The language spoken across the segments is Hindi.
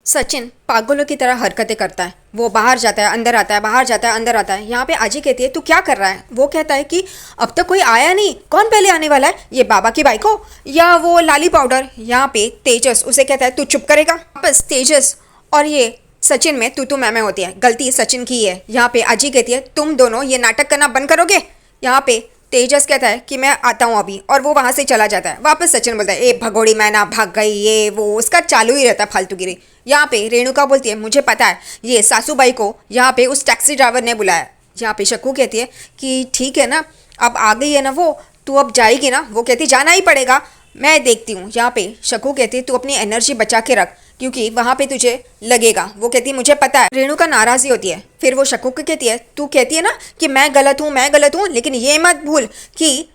सचिन पागलों की तरह हरकतें करता है। वो बाहर जाता है, अंदर आता है, बाहर जाता है, अंदर आता है। यहाँ पे आजी कहती है तू क्या कर रहा है। वो कहता है कि अब तक कोई आया नहीं, कौन पहले आने वाला है, ये बाबा की बाइक हो या वो लाली पाउडर। यहाँ पे तेजस उसे कहता है तू चुप करेगा। वापस तेजस और ये सचिन में तू मैं होती है। गलती सचिन की है। यहाँ पे आजी कहती है तुम दोनों ये नाटक करना बंद करोगे। यहाँ पे तेजस कहता है कि मैं आता हूँ अभी, और वो वहाँ से चला जाता है। वापस सचिन बोलता है ए भगोड़ी मैना भाग गई, ये वो उसका चालू ही रहता है फालतूगिरी। यहाँ पे रेणुका बोलती है मुझे पता है ये सासूबाई को यहाँ पे उस टैक्सी ड्राइवर ने बुलाया। यहाँ पे शक्कू कहती है कि ठीक है ना, अब आ गई है ना वो, तू अब जाएगी ना। वो कहती जाना ही पड़ेगा, मैं देखती हूँ। यहाँ पे शक्कू कहती है तू अपनी एनर्जी बचा के रख क्योंकि वहाँ पे तुझे लगेगा। वो कहती है मुझे पता है। रेणुका नाराज़ी होती है। फिर वो शक्कू को कहती है तू कहती है ना कि मैं गलत हूँ, मैं गलत हूँ, लेकिन ये मत भूल कि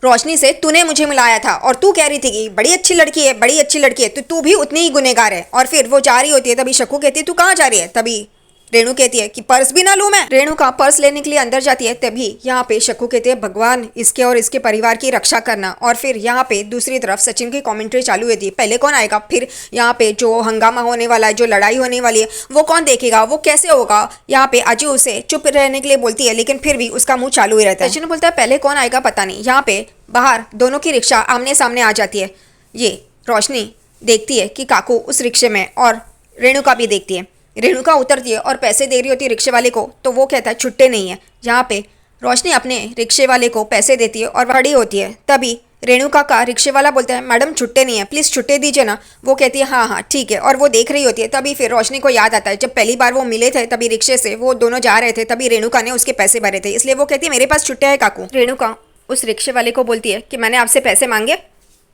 रोशनी से तूने मुझे मिलाया था और तू कह रही थी कि बड़ी अच्छी लड़की है, बड़ी अच्छी लड़की है, तो तू भी उतनी ही गुनहगार है। और फिर वो जा रही होती है, तभी शक्कू कहती है तू कहाँ जा रही है। तभी रेणु कहती है कि पर्स भी ना लूं मैं। रेणु का पर्स लेने के लिए अंदर जाती है। तभी यहाँ पे शक्कू कहते हैं भगवान इसके और इसके परिवार की रक्षा करना। और फिर यहाँ पे दूसरी तरफ सचिन की कमेंट्री चालू होती है, पहले कौन आएगा, फिर यहाँ पे जो हंगामा होने वाला है, जो लड़ाई होने वाली है, वो कौन देखेगा, वो कैसे होगा। यहाँ पे अजू उसे चुप रहने के लिए बोलती है, लेकिन फिर भी उसका मुंह चालू ही रहता है। सचिन बोलता है पहले कौन आएगा पता नहीं। यहाँ पे बाहर दोनों की रिक्शा आमने सामने आ जाती है। ये रोशनी देखती है कि काकू उस रिक्शे में, और रेणुका भी देखती है। रेणुका उतरती है और पैसे दे रही होती है रिक्शे वाले को, तो वो कहता है छुट्टे नहीं है। यहाँ पे रोशनी अपने रिक्शे वाले को पैसे देती है और खड़ी होती है। तभी रेणुका का रिक्शे वाला बोलता है मैडम छुट्टे नहीं है, प्लीज़ छुट्टे दीजिए ना। वो कहती है हाँ हाँ ठीक है, और वो देख रही होती है। तभी फिर रोशनी को याद आता है जब पहली बार वो मिले थे, तभी रिक्शे से वो दोनों जा रहे थे, तभी रेणुका ने उसके पैसे भरे थे, इसलिए वो कहती है मेरे पास छुट्टे है काकू। रेणुका उस रिक्शे वाले को बोलती है कि मैंने आपसे पैसे मांगे,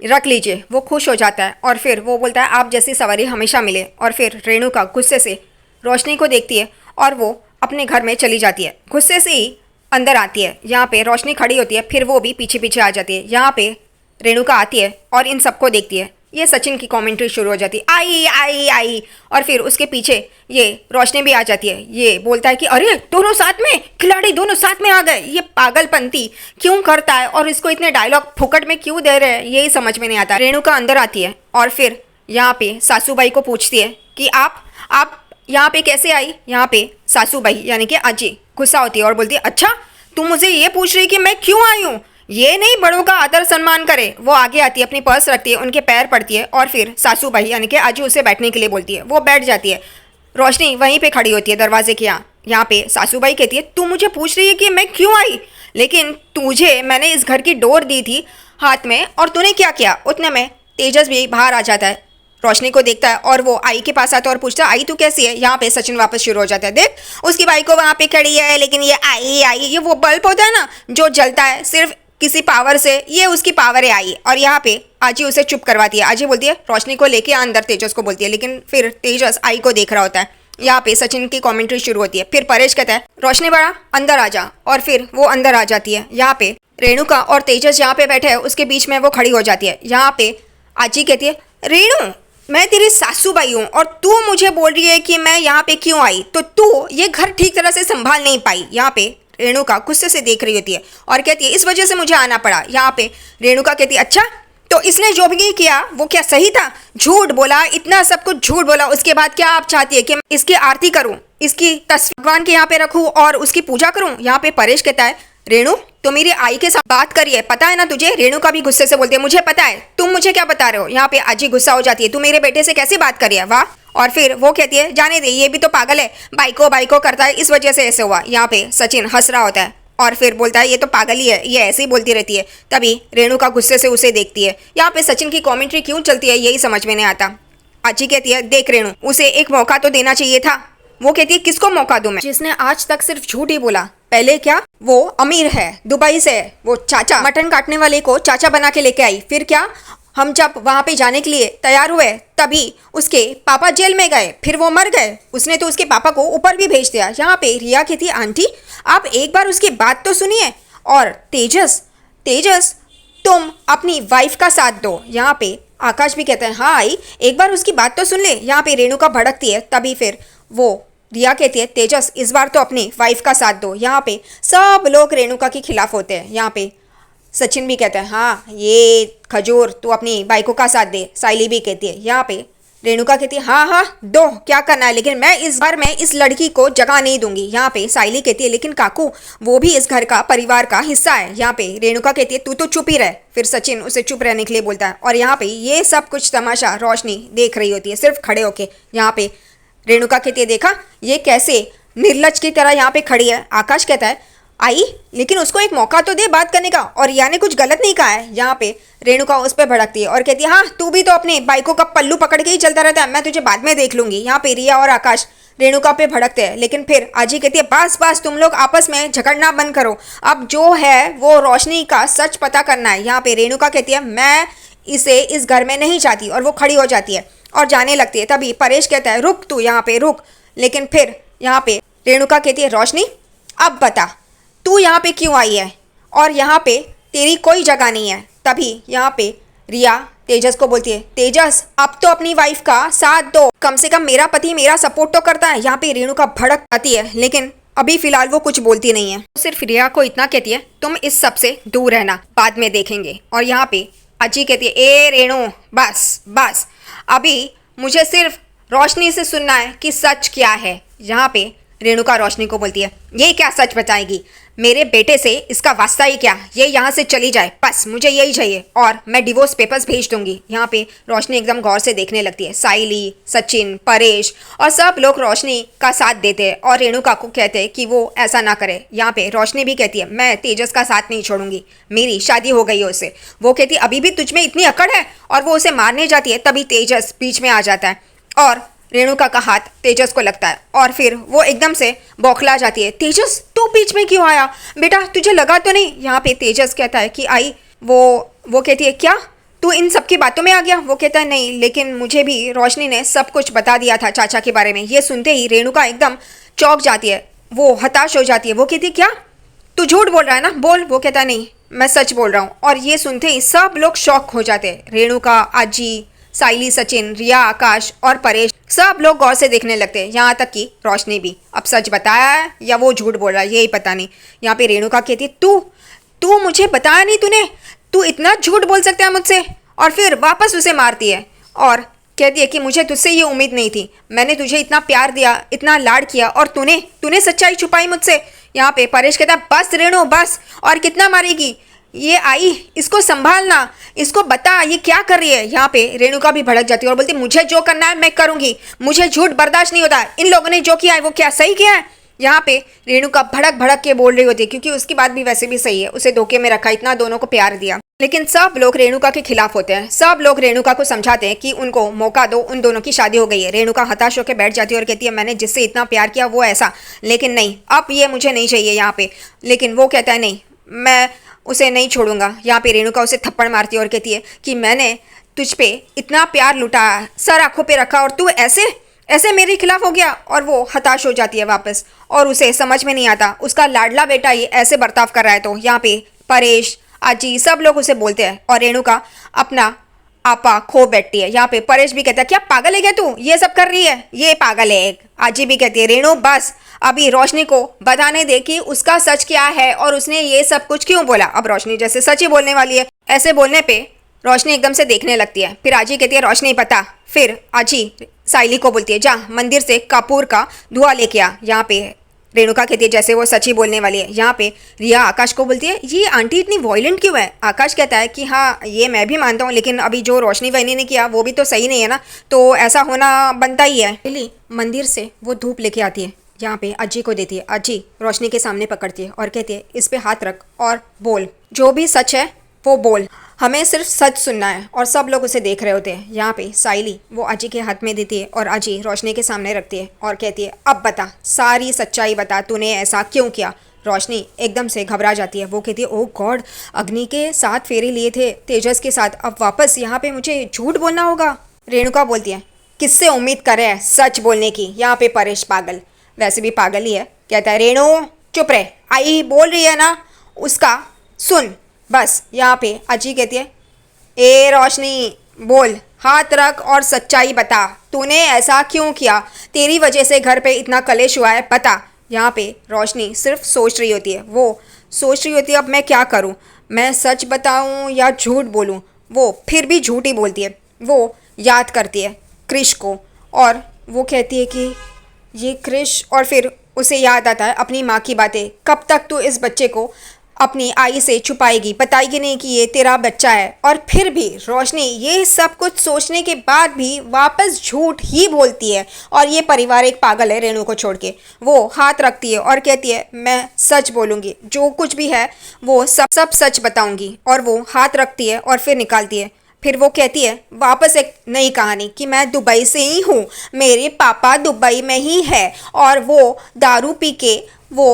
रख लीजिए। वो खुश हो जाता है और फिर वो बोलता है आप जैसी सवारी हमेशा मिले। और फिर रेणुका गुस्से से रोशनी को देखती है और वो अपने घर में चली जाती है। गुस्से से ही अंदर आती है। यहाँ पे रोशनी खड़ी होती है, फिर वो भी पीछे पीछे आ जाती है। यहाँ पे रेणुका आती है और इन सबको देखती है। ये सचिन की कमेंट्री शुरू हो जाती है, आई आई आई। और फिर उसके पीछे ये रोशनी भी आ जाती है। ये बोलता है कि अरे दोनों साथ में, खिलाड़ी दोनों साथ में आ गए, ये पागलपंती क्यों करता है और इसको इतने डायलॉग फुकट में क्यों दे रहे हैं, यही समझ में नहीं आता। रेणुका अंदर आती है और फिर यहाँ पे सासूबाई को पूछती है कि आप यहाँ पे कैसे आई। यहाँ पे सासूबाई यानी कि अजी गुस्सा होती है और बोलती है अच्छा तुम मुझे ये पूछ रही कि मैं क्यों आई हूँ, ये नहीं बड़ों का आदर सम्मान करे। वो आगे आती है, अपनी पर्स रखती है, उनके पैर पड़ती है और फिर सासूबाई यानी कि अजी उसे बैठने के लिए बोलती है। वो बैठ जाती है। रोशनी वहीं पे खड़ी होती है दरवाजे के यहाँ। यहाँ पे सासूबाई कहती है तू मुझे पूछ रही है कि मैं क्यों आई, लेकिन तुझे मैंने इस घर की डोर दी थी हाथ में और तूने क्या किया। उतने में तेजस भी बाहर आ जाता है, रोशनी को देखता है और वो आई के पास आता है और पूछता है आई तू कैसी है। यहाँ पे सचिन वापस शुरू हो जाता है, देख उसकी बाइक को वहाँ पे खड़ी है, लेकिन ये आई आई, ये वो बल्ब होता है ना जो जलता है सिर्फ किसी पावर से, ये उसकी पावर है आई। और यहाँ पे आजी उसे चुप करवाती है। आजी बोलती है रोशनी को लेके अंदर, तेजस को बोलती है, लेकिन फिर तेजस आई को देख रहा होता है। यहाँ पे सचिन की कमेंट्री शुरू होती है। फिर परेश कहता है रोशनी बड़ा अंदर आ जा, और फिर वो अंदर आ जाती है। यहाँ पे रेणुका और तेजस यहाँ पे बैठे हैं, उसके बीच में वो खड़ी हो जाती है। यहाँ पे आजी कहती है रेणु मैं तेरी सासूबाई हूँ और तू मुझे बोल रही है कि मैं यहाँ पे क्यों आई, तो तू ये घर ठीक तरह से संभाल नहीं पाई। यहाँ पे रेणुका गुस्से से देख रही होती है और कहती है इस वजह से मुझे आना पड़ा। यहाँ पे रेणुका कहती है अच्छा तो इसने जो भी किया वो क्या सही था, झूठ बोला, इतना सब कुछ झूठ बोला, उसके बाद क्या आप चाहती है कि मैं इसकी आरती करूँ, इसकी तस्वीर भगवान के यहाँ पे रखूँ और उसकी पूजा करूँ। यहाँ पे परेश कहता है रेणु तो मेरी आई के साथ बात करिए, पता है ना तुझे। रेणुका भी गुस्से से बोलती है मुझे पता है, तुम मुझे क्या बता रहे हो। यहाँ पे अजी गुस्सा हो जाती है, तू मेरे बेटे से कैसे बात करिए, वाह। और फिर वो कहती है जाने दे, ये भी तो पागल है, बाइको करता है, इस वजह से ऐसे हुआ। यहाँ पे सचिन हंस रहा होता है और फिर बोलता है ये तो पागल ही है, ये ऐसे ही बोलती रहती है। तभी रेणुका गुस्से से उसे देखती है। यहाँ पे सचिन की कॉमेंट्री क्यों चलती है यही समझ में नहीं आता। अजी कहती है देख रेणु उसे एक मौका तो देना चाहिए था। वो कहती है किसको मौका दूं मैं, जिसने आज तक सिर्फ झूठ ही बोला। पहले क्या वो अमीर है, दुबई से है, वो चाचा मटन काटने वाले को चाचा बना के लेके आई। फिर क्या हम जब वहाँ पे जाने के लिए तैयार हुए तभी उसके पापा जेल में गए, फिर वो मर गए, उसने तो उसके पापा को ऊपर भी भेज दिया। यहाँ पे रिया कहती आंटी आप एक बार उसकी बात तो सुनिए। और तेजस तुम अपनी वाइफ का साथ दो। यहाँ पे आकाश भी कहते हैं हाँ आई एक बार उसकी बात तो सुन ले। यहाँ पे रेणुका भड़कती है। तभी फिर वो रिया कहती है तेजस इस बार तो अपनी वाइफ का साथ दो। यहाँ पे सब लोग रेणुका के खिलाफ होते हैं। यहाँ पे सचिन भी कहता है हाँ ये खजूर तू अपनी बाइकों का साथ दे। साइली भी कहती है। यहाँ पे रेणुका कहती है हाँ हाँ दो, क्या करना है, लेकिन मैं इस घर में इस लड़की को जगह नहीं दूंगी। यहाँ पे साइली कहती है लेकिन काकू वो भी इस घर का परिवार का हिस्सा है। यहाँ पे रेणुका कहती है तू तो चुप ही रह। फिर सचिन उसे चुप रहने के लिए बोलता है और यहाँ पे ये सब कुछ तमाशा रोशनी देख रही होती है सिर्फ खड़े होके। यहाँ पे रेणुका कहती है देखा ये कैसे निर्लज की तरह यहाँ पे खड़ी है। आकाश कहता है आई लेकिन उसको एक मौका तो दे बात करने का, और रिया ने कुछ गलत नहीं कहा है। यहाँ पे रेणुका उस पर भड़कती है और कहती है हाँ तू भी तो अपने बाइकों का पल्लू पकड़ के ही चलता रहता है, मैं तुझे बाद में देख लूंगी। यहाँ पे रिया और आकाश रेणुका पे भड़कते हैं, लेकिन फिर आजी कहती है बस बस तुम लोग आपस में झगड़ना बंद करो, अब जो है वो रोशनी का सच पता करना है। यहाँ पे रेणुका कहती है मैं इसे इस घर में नहीं चाहती, और वो खड़ी हो जाती है और जाने लगती है। तभी परेश कहता है रुक तू यहाँ पे रुक, लेकिन फिर यहाँ पे रेणुका कहती है रोशनी अब बता तू यहाँ पे क्यों आई है, और यहाँ पे तेरी कोई जगह नहीं है। तभी यहाँ पे रिया तेजस को बोलती है तेजस अब तो अपनी वाइफ का साथ दो, कम से कम मेरा पति मेरा सपोर्ट तो करता है। यहाँ पे रेणुका भड़क आती है, लेकिन अभी फिलहाल वो कुछ बोलती नहीं है, सिर्फ रिया को इतना कहती है तुम इस सब से दूर रहना, बाद में देखेंगे। और यहाँ पे अजी कहती है ए रेणु बस बस, अभी मुझे सिर्फ रोशनी से सुनना है कि सच क्या है। यहाँ पे रेणुका रोशनी को बोलती है ये क्या सच बताएगी, मेरे बेटे से इसका वास्ता ही क्या, ये यहाँ से चली जाए बस, मुझे यही चाहिए और मैं डिवोर्स पेपर्स भेज दूंगी। यहाँ पे रोशनी एकदम गौर से देखने लगती है। साइली, सचिन, परेश और सब लोग रोशनी का साथ देते हैं और रेणुका को कहते हैं कि वो ऐसा ना करे। यहाँ पे रोशनी भी कहती है मैं तेजस का साथ नहीं छोड़ूंगी, मेरी शादी हो गई है उससे। वो कहती है अभी भी तुझ में इतनी अकड़ है, और वो उसे मारने जाती है। तभी तेजस बीच में आ जाता है और रेणुका का हाथ तेजस को लगता है और फिर वो एकदम से बौखला जाती है। तेजस तू बीच में क्यों आया बेटा, तुझे लगा तो नहीं। यहाँ पे तेजस कहता है कि आई वो कहती है क्या तू इन सब की बातों में आ गया। वो कहता है नहीं, लेकिन मुझे भी रोशनी ने सब कुछ बता दिया था चाचा के बारे में। ये सुनते ही रेणुका एकदम चौंक जाती है, वो हताश हो जाती है। वो कहती है क्या तू झूठ बोल रहा है ना, बोल। वो कहता है नहीं मैं सच बोल रहा हूँ। और ये सुनते ही सब लोग शॉक हो जाते हैं। रेणुका, आजी, साइली, सचिन, रिया, आकाश और परेश सब लोग गौर से देखने लगते हैं, यहाँ तक कि रोशनी भी। अब सच बताया है या वो झूठ बोल रहा है यही पता नहीं। यहाँ पे रेणुका कहती है तू मुझे बताया नहीं, तू इतना झूठ बोल सकता है मुझसे, और फिर वापस उसे मारती है और कहती है कि मुझे तुझसे ये उम्मीद नहीं थी, मैंने तुझे इतना प्यार दिया, इतना लाड किया, और तूने सच्चाई छुपाई मुझसे। यहाँ पे परेश कहता है बस रेणु बस, और कितना मारेगी, ये आई इसको संभालना, इसको बता ये क्या कर रही है। यहाँ पे रेणुका भी भड़क जाती है और बोलती है मुझे जो करना है मैं करूंगी, मुझे झूठ बर्दाश्त नहीं होता, इन लोगों ने जो किया है वो क्या सही किया है। यहाँ पे रेणुका भड़क भड़क के बोल रही होती है, क्योंकि उसकी बात भी वैसे भी सही है, उसे धोखे में रखा, इतना दोनों को प्यार दिया। लेकिन सब लोग रेणुका के खिलाफ होते हैं, सब लोग रेणुका को समझाते हैं कि उनको मौका दो, उन दोनों की शादी हो गई है। रेणुका हताश होकर बैठ जाती है और कहती है मैंने जिससे इतना प्यार किया वो ऐसा, लेकिन नहीं अब ये मुझे नहीं चाहिए यहाँ पे। लेकिन वो कहता है नहीं मैं उसे नहीं छोड़ूंगा। यहाँ पे रेणुका उसे थप्पड़ मारती है और कहती है कि मैंने तुझ पे इतना प्यार लुटाया, सर आंखों पे रखा, और तू ऐसे मेरे खिलाफ हो गया। और वो हताश हो जाती है वापस, और उसे समझ में नहीं आता उसका लाडला बेटा ये ऐसे बर्ताव कर रहा है। तो यहाँ पे परेश, आजी सब लोग उसे बोलते हैं और रेणुका अपना आपा खो बैठती है। यहाँ पे परेश भी कहता है क्या पागल है क्या तू, ये सब कर रही है, ये पागल है एक। आजी भी कहती है रेणु बस, अभी रोशनी को बताने दे कि उसका सच क्या है और उसने ये सब कुछ क्यों बोला। अब रोशनी जैसे सच ही बोलने वाली है। ऐसे बोलने पे रोशनी एकदम से देखने लगती है। फिर आजी कहती है रोशनी पता। फिर आजी साइली को बोलती है जा मंदिर से कपूर का धुआं लेके आ। यहाँ पे रेणुका कहती है जैसे वो सच ही बोलने वाली है। यहाँ पे रिया आकाश को बोलती है ये आंटी इतनी वॉयलेंट क्यों है। आकाश कहता है कि हाँ ये मैं भी मानता हूँ, लेकिन अभी जो रोशनी बहनी ने किया वो भी तो सही नहीं है ना, तो ऐसा होना बनता ही है। लिली मंदिर से वो धूप लेके आती है, यहाँ पे अज्जी को देती है। अज्जी रोशनी के सामने पकड़ती है और कहती है इस पे हाथ रख और बोल, जो भी सच है वो बोल, हमें सिर्फ सच सुनना है। और सब लोग उसे देख रहे होते हैं। यहाँ पे साइली वो अजी के हाथ में देती है और अजी रोशनी के सामने रखती है और कहती है अब बता, सारी सच्चाई बता, तूने ऐसा क्यों किया। रोशनी एकदम से घबरा जाती है। वो कहती है ओह गॉड, अग्नि के साथ फेरे लिए थे तेजस के साथ, अब वापस यहाँ पे मुझे झूठ बोलना होगा। रेणुका बोलती है किससे उम्मीद कर रहे हैं सच बोलने की। यहाँ पे परेश पागल, वैसे भी पागल ही है, कहता है रेणु चुप रहे, आई बोल रही है ना उसका सुन बस। यहाँ पे अजी कहती है ए रोशनी बोल, हाथ रख और सच्चाई बता, तूने ऐसा क्यों किया, तेरी वजह से घर पे इतना कलेश हुआ है, बता। यहाँ पे रोशनी सिर्फ सोच रही होती है, वो सोच रही होती है अब मैं क्या करूँ, मैं सच बताऊँ या झूठ बोलूँ। वो फिर भी झूठ ही बोलती है। वो याद करती है क्रिश को। और वो कहती है कि ये क्रिश, और फिर उसे याद आता है अपनी माँ की बातें, कब तक तू इस बच्चे को अपनी आई से छुपाएगी, बताएगी नहीं कि ये तेरा बच्चा है। और फिर भी रोशनी ये सब कुछ सोचने के बाद भी वापस झूठ ही बोलती है। और ये परिवार एक पागल है रेणु को छोड़ के। वो हाथ रखती है और कहती है मैं सच बोलूँगी, जो कुछ भी है वो सब सब सच बताऊँगी। और वो हाथ रखती है और फिर निकालती है। फिर वो कहती है वापस एक नई कहानी कि मैं दुबई से ही हूँ, मेरे पापा दुबई में ही है और वो दारू पी के वो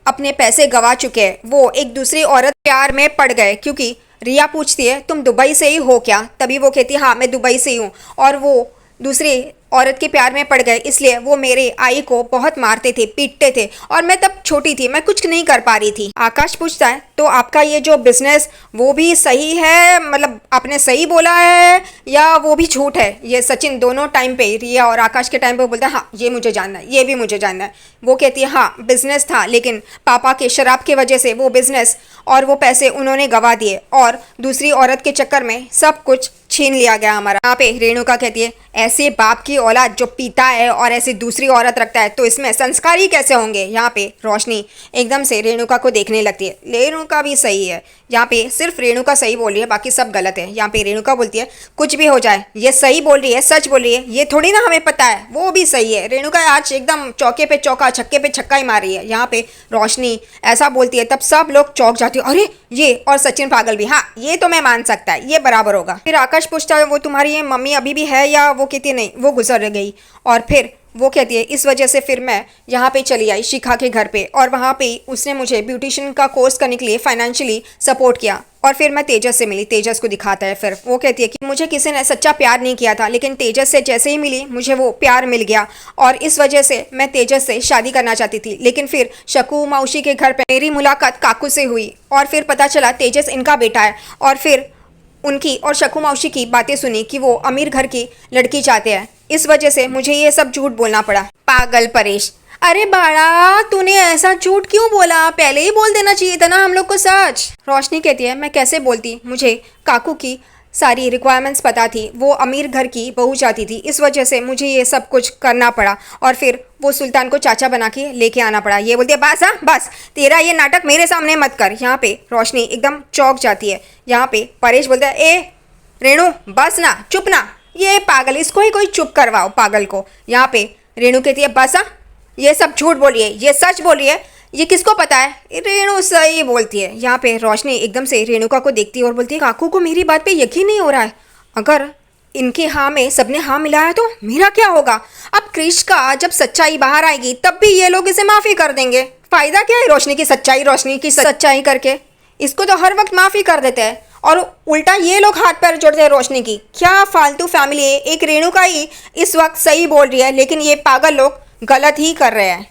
अपने पैसे गवा चुके हैं। वो एक दूसरी औरत प्यार में पड़ गए, क्योंकि रिया पूछती है तुम दुबई से ही हो क्या, तभी वो कहती है हाँ मैं दुबई से ही हूँ। और वो दूसरी औरत के प्यार में पड़ गए, इसलिए वो मेरे आई को बहुत मारते थे, पीटते थे, और मैं तब छोटी थी, मैं कुछ नहीं कर पा रही थी। आकाश पूछता है तो आपका ये जो बिजनेस वो भी सही है, मतलब आपने सही बोला है या वो भी झूठ है? ये सचिन दोनों टाइम पे, रिया और आकाश के टाइम पे बोलता है हाँ ये मुझे जानना है, ये भी मुझे जानना है। वो कहती है हाँ बिजनेस था, लेकिन पापा के शराब की वजह से वो बिजनेस और वो पैसे उन्होंने गवा दिए, और दूसरी औरत के चक्कर में सब कुछ छीन लिया गया हमारा। यहाँ पे रेणुका कहती है ऐसे बाप की औलाद जो पीता है और ऐसी दूसरी औरत रखता है तो इसमें संस्कार ही कैसे होंगे। यहाँ पे रोशनी एकदम से रेणुका को देखने लगती है। रेणुका भी सही है, यहाँ पे सिर्फ रेणुका सही बोल रही है, बाकी सब गलत है। यहाँ पे रेणुका बोलती है कुछ भी हो जाए ये सही बोल रही है, सच बोल रही है, ये थोड़ी ना हमें पता है, वो भी सही है। रेणुका आज एकदम चौके पे चौका, छक्के पे छक्का ही मार रही है। यहाँ पे रोशनी ऐसा बोलती है तब सब लोग चौंक जाते हैं, अरे ये, और सचिन पागल भी, हाँ ये तो मैं मान सकता है, ये बराबर होगा। फिर आकाश पूछता है वो तुम्हारी ये मम्मी अभी भी है या वो कहती है नहीं वो गुजर गई। और फिर वो कहती है इस वजह से फिर मैं यहाँ पे चली आई शिखा के घर पे, और वहाँ पे उसने मुझे ब्यूटिशियन का कोर्स करने के लिए फाइनेंशियली सपोर्ट किया। और फिर मैं तेजस से मिली, तेजस को दिखाता है। फिर वो कहती है कि मुझे किसी ने सच्चा प्यार नहीं किया था, लेकिन तेजस से जैसे ही मिली मुझे वो प्यार मिल गया, और इस वजह से मैं तेजस से शादी करना चाहती थी। लेकिन फिर शकू मौसी के घर पे मेरी मुलाकात काकू से हुई, और फिर पता चला तेजस इनका बेटा है। और फिर उनकी और शकू मौसी की बातें सुनी कि वो अमीर घर की लड़की चाहते हैं, इस वजह से मुझे ये सब झूठ बोलना पड़ा। पागल परेश, अरे बाड़ा तूने ऐसा झूठ क्यों बोला, पहले ही बोल देना चाहिए था ना हम लोग को सच। रोशनी कहती है मैं कैसे बोलती, मुझे काकू की सारी रिक्वायरमेंट्स पता थी, वो अमीर घर की बहू चाहती थी, इस वजह से मुझे ये सब कुछ करना पड़ा, और फिर वो सुल्तान को चाचा बना के लेके आना पड़ा। ये बोलती है बस, हाँ बस तेरा ये नाटक मेरे सामने मत कर। यहाँ पे रोशनी एकदम चौंक जाती है। यहाँ पे परेश बोलता है ए रेणु बस ना, चुप ना, ये पागल, इसको ही कोई चुप करवाओ पागल को। यहाँ पे रेणु कहती है बस हाँ, ये सब झूठ बोलिए, ये सच बोलिए, ये किसको पता है? रेणु सही बोलती है। यहाँ पे रोशनी एकदम से रेणुका को देखती है और बोलती है काकू को मेरी बात पे यकीन नहीं हो रहा है, अगर इनके हाँ में सबने हाँ मिलाया तो मेरा क्या होगा? अब क्रिश का जब सच्चाई बाहर आएगी तब भी ये लोग इसे माफ़ी कर देंगे, फ़ायदा क्या है रोशनी की सच्चाई करके? इसको तो हर वक्त माफ़ी कर देते हैं और उल्टा ये लोग हाथ पैर जोड़ते हैं रोशनी की। क्या फालतू फैमिली है, एक रेणुका ही इस वक्त सही बोल रही है, लेकिन ये पागल लोग गलत ही कर रहे हैं।